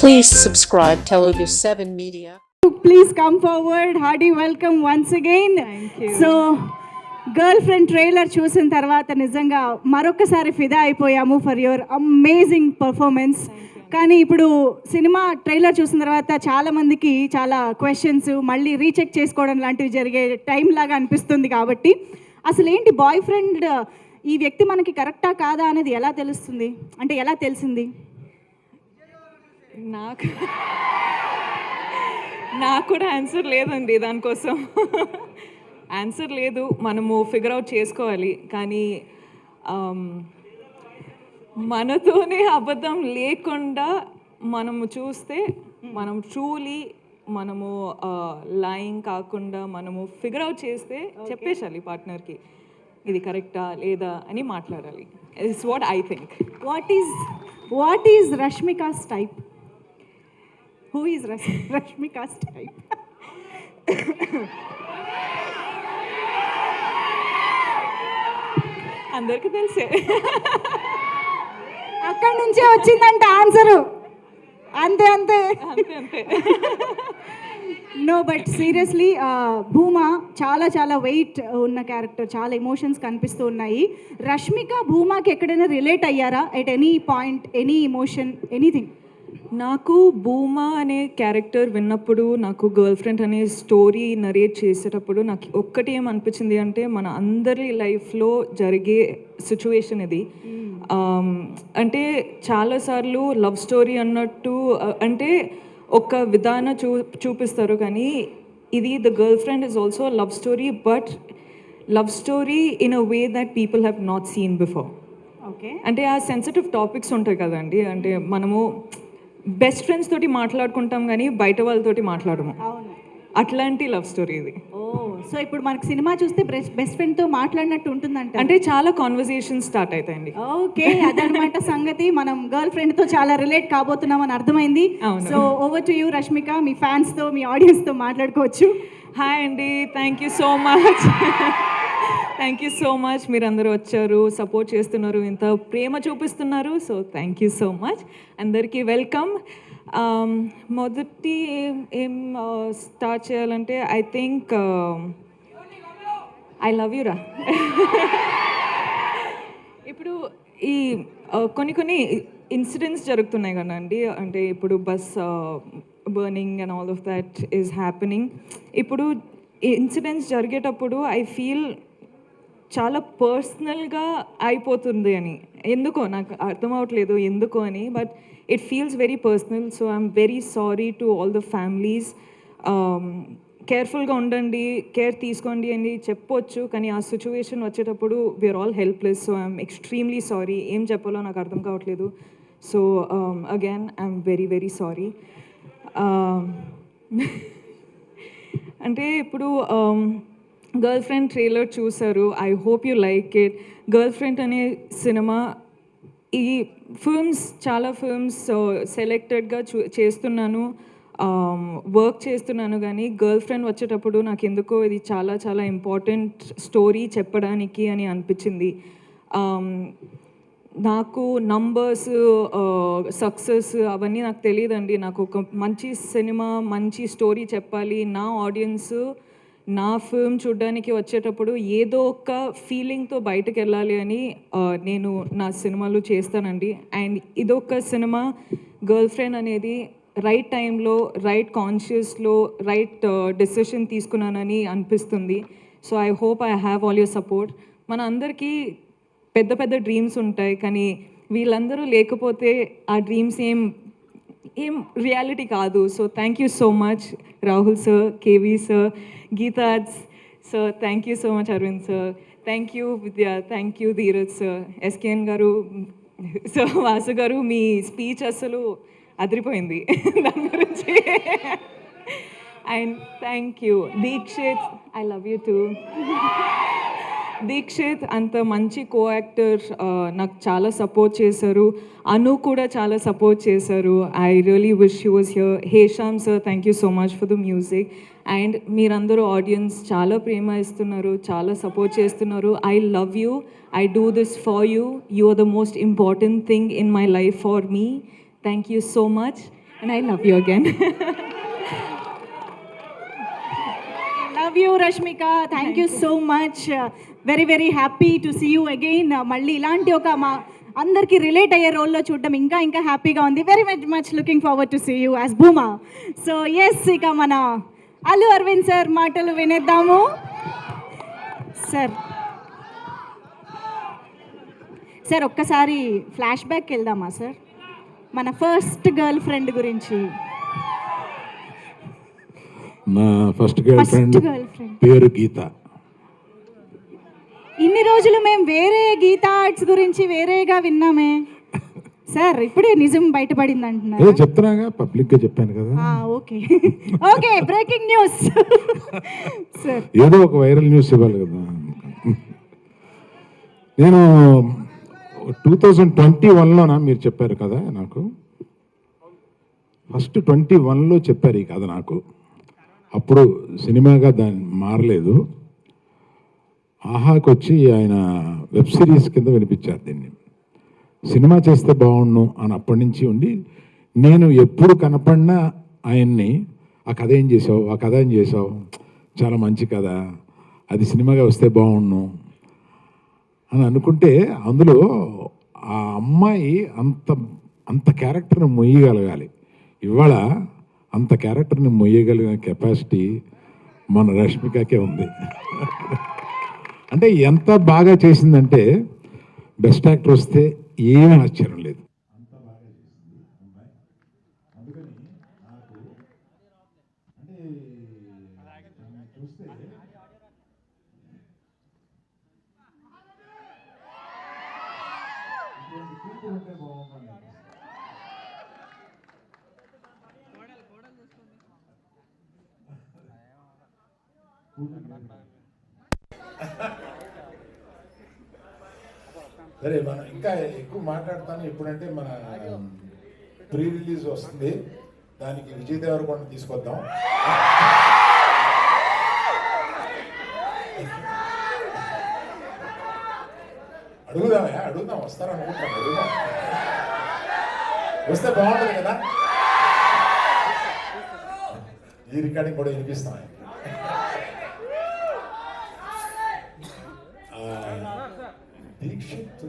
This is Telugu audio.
Please subscribe Telugu 7 Media. Please come forward. Hearty welcome once again. Thank you. So, girl friend trailer చూసిన తర్వాత నిజంగా మరొకసారి ఫిదా అయిపోయాము ఫర్ యువర్ అమేజింగ్ పర్ఫార్మెన్స్. కానీ ఇప్పుడు సినిమా ట్రైలర్ చూసిన తర్వాత చాలామందికి చాలా క్వశ్చన్స్ మళ్ళీ రీచెక్ చేసుకోవడం లాంటివి జరిగే టైం లాగా అనిపిస్తుంది. కాబట్టి అసలు ఏంటి బాయ్ ఫ్రెండ్ ఈ వ్యక్తి మనకి కరెక్టా కాదా అనేది ఎలా తెలుస్తుంది, అంటే ఎలా తెలిసింది? నాకు కూడా ఆన్సర్ లేదండి దానికోసం. ఆన్సర్ లేదు, మనము ఫిగర్ అవుట్ చేసుకోవాలి. కానీ మనతోనే అబద్ధం లేకుండా మనము చూస్తే మనం ట్రూలీ మనము లైంగ్ కాకుండా మనము ఫిగర్ అవుట్ చేస్తే చెప్పేసాలి పార్ట్నర్కి ఇది కరెక్టా లేదా అని మాట్లాడాలి. It's what I think. What is Rashmika's type? Who is Rashmika's type? అందరికీ తెలిసే. అక్కడి నుంచే వచ్చిందంట ఆన్సరు. అంతే అంతే అంతే అంతే. నో బట్ సీరియస్లీ భూమా చాలా చాలా వెయిట్ ఉన్న క్యారెక్టర్, చాలా ఎమోషన్స్ కనిపిస్తూ ఉన్నాయి. రష్మిక భూమాకి ఎక్కడైనా రిలేట్ అయ్యారా at any point, any emotion, anything? నాకు భూమా అనే క్యారెక్టర్ విన్నప్పుడు, నాకు గర్ల్ ఫ్రెండ్ అనే స్టోరీ నరేట్ చేసేటప్పుడు నాకు ఒక్కటి ఏమనిపించింది అంటే మన అందరి లైఫ్లో జరిగే సిచ్యువేషన్ ఇది. అంటే చాలాసార్లు లవ్ స్టోరీ అన్నట్టు అంటే ఒక విధానం చూపిస్తారు, కానీ ఇది the girl friend is also love story, but love story in a way that people have not seen before. Okay, అంటే ఆ సెన్సిటివ్ టాపిక్స్ ఉంటాయి కదండి. అంటే మనము బెస్ట్ ఫ్రెండ్స్ తోటి మాట్లాడుకుంటాం కానీ బయట వాళ్ళతోటి మాట్లాడము. అట్లాంటి లవ్ స్టోరీ ఇది. సో ఇప్పుడు మనకి సినిమా చూస్తే బెస్ట్ ఫ్రెండ్ తో మాట్లాడినట్టు ఉంటుందంట. అంటే చాలా కాన్వర్సేషన్ స్టార్ట్ అవుతాయండి. ఓకే, అదనమాట సంగతి. మనం గర్ల్ ఫ్రెండ్ తో చాలా రిలేట్ కాబోతున్నాం అని అర్థమైంది. So over to you Rashmika, me fans తో, మీ ఆడియన్స్ తో మాట్లాడుకోవచ్చు. హాయ్ అండి, thank you so much. Thank you so much. మీరు అందరూ వచ్చారు, సపోర్ట్ చేస్తున్నారు, ఇంత ప్రేమ చూపిస్తున్నారు. So thank you so much. అందరికీ వెల్కమ్. మొదటి ఏం స్టార్ట్ చేయాలంటే I think I love you రా. ఇప్పుడు ఈ కొన్ని ఇన్సిడెంట్స్ జరుగుతున్నాయి కదండి. అంటే ఇప్పుడు bus burning and all of that is happening. ఇప్పుడు ఇన్సిడెంట్స్ జరిగేటప్పుడు ఐ ఫీల్ చాలా పర్సనల్గా అయిపోతుంది అని. ఎందుకో నాకు అర్థం అవ్వట్లేదు ఎందుకో అని, but it feels very personal. So I'm very sorry to all the families. కేర్ఫుల్గా ఉండండి, కేర్ తీసుకోండి అని చెప్పొచ్చు, కానీ ఆ సిచ్యువేషన్ వచ్చేటప్పుడు we are all helpless. So I'm extremely sorry. ఏం చెప్పాలో నాకు అర్థం కావట్లేదు. So again I'm very very sorry. అంటే ఇప్పుడు గర్ల్ ఫ్రెండ్ ట్రైలర్ చూసారు. I hope you like it. Girlfriend అనే సినిమా, ఈ ఫిల్మ్స్ చాలా ఫిల్మ్స్ సెలెక్టెడ్గా చేస్తున్నాను, వర్క్ చేస్తున్నాను, కానీ గర్ల్ ఫ్రెండ్ వచ్చేటప్పుడు నాకు ఎందుకో ఇది చాలా చాలా ఇంపార్టెంట్ స్టోరీ చెప్పడానికి అని అనిపించింది. నాకు నంబర్స్, సక్సెస్ అవన్నీ నాకు తెలియదండి. నాకు ఒక మంచి సినిమా, మంచి స్టోరీ చెప్పాలి. నా ఆడియన్స్ నా ఫిల్మ్ చూడడానికి వచ్చేటప్పుడు ఏదో ఒక ఫీలింగ్తో బయటకు వెళ్ళాలి అని నేను నా సినిమాలు చేస్తానండి. అండ్ ఇదొక సినిమా, గర్ల్ ఫ్రెండ్ అనేది రైట్ టైంలో, రైట్ కాన్షియస్లో రైట్ డెసిషన్ తీసుకున్నానని అనిపిస్తుంది. So I hope I have all your support. మన అందరికీ పెద్ద పెద్ద డ్రీమ్స్ ఉంటాయి, కానీ వీళ్ళందరూ లేకపోతే ఆ డ్రీమ్స్ ఏం రియాలిటీ కాదు. So thank you so much Rahul sir, KV sir, గీతాజ్ sir, thank you so much Aravind sir, thank you Vidya, thank you Deekshith sir, SKN గారు, సో వాసు గారు, మీ స్పీచ్ అసలు అదిరిపోయింది దాని గురించి. And thank you Deekshith, I love you too. Deekshith అంత మంచి కో యాక్టర్, నాకు చాలా సపోర్ట్ చేశారు. అను కూడా చాలా సపోర్ట్ చేశారు. I really wish you was here. Hesham sir, thank you so much for the music. And మీరందరూ ఆడియన్స్ చాలా ప్రేమ ఇస్తున్నారు, చాలా సపోర్ట్ చేస్తున్నారు. I love you. I do this for you. You are the most important thing in my life for me. Thank you so much. And I love you again. Love you Rashmika, thank you so much. Very very happy to see you again. మళ్ళీ ఇలాంటి ఒక మా అందరికీ రిలేట్ అయ్యే రోల్లో చూడడం ఇంకా ఇంకా హ్యాపీగా ఉంది. Very very much looking forward to see you as Bhuma. So yes, ఇక మన అల్లు అరవింద్ సార్ మాటలు వినేద్దాము. సార్ సార్ ఒక్కసారి ఫ్లాష్ బ్యాక్ వెళ్దామా సార్, మన ఫస్ట్ గర్ల్ ఫ్రెండ్ గురించి. నా ఫస్ట్ గర్ల్ ఫ్రెండ్ పేరు గీత. ఇన్ని రోజులు మేము వేరే గీతా ఆర్ట్స్ గురించి వేరేగా విన్నామే సార్, ఇప్పుడే నిజం బయటపడింది అంటున్నారు. చెప్తున్నాగా, పబ్లిక్ గా చెప్పాను కదా. Okay okay, breaking news sir. ఏదో ఒక వైరల్ న్యూస్ ఇవ్వాలి కదా. నేను 2021లోనా మీరు చెప్పారు కదా నాకు, ఫస్ట్ 21లో చెప్పారు ఈ కథ నాకు. అప్పుడు సినిమాగా దాన్ని మారలేదు. ఆహాకి వచ్చి ఆయన వెబ్ సిరీస్ కింద వినిపించారు దీన్ని. సినిమా చేస్తే బాగుండు అని అప్పటి నుంచి ఉండి, నేను ఎప్పుడు కనపడినా ఆయన్ని ఆ కథ ఏం చేసావు, ఆ కథ ఏం చేసావు, చాలా మంచి కథ, అది సినిమాగా వస్తే బాగుండు అని అనుకుంటే, అందులో ఆ అమ్మాయి అంత క్యారెక్టర్ని మొయ్యగలగాలి. ఇవాళ అంత క్యారెక్టర్ని మొయ్యగలిగిన కెపాసిటీ మన రష్మికకే ఉంది. అంటే ఎంత బాగా చేసిందంటే, బెస్ట్ యాక్టర్ వస్తే ఏమీ ఆశ్చర్యం లేదు. సరే, మనం ఇంకా ఎక్కువ మాట్లాడతాను. ఎప్పుడంటే మన ప్రీ రిలీజ్ వస్తుంది, దానికి విజయ్ దేవరకొండ తీసుకొద్దాం. అడుగుదాం, వస్తారనుకుంటాను. అడుగుదాం, వస్తే బాగుంటుంది కదా. ఈ రికార్డింగ్ కూడా వినిపిస్తాం. దీక్షిత్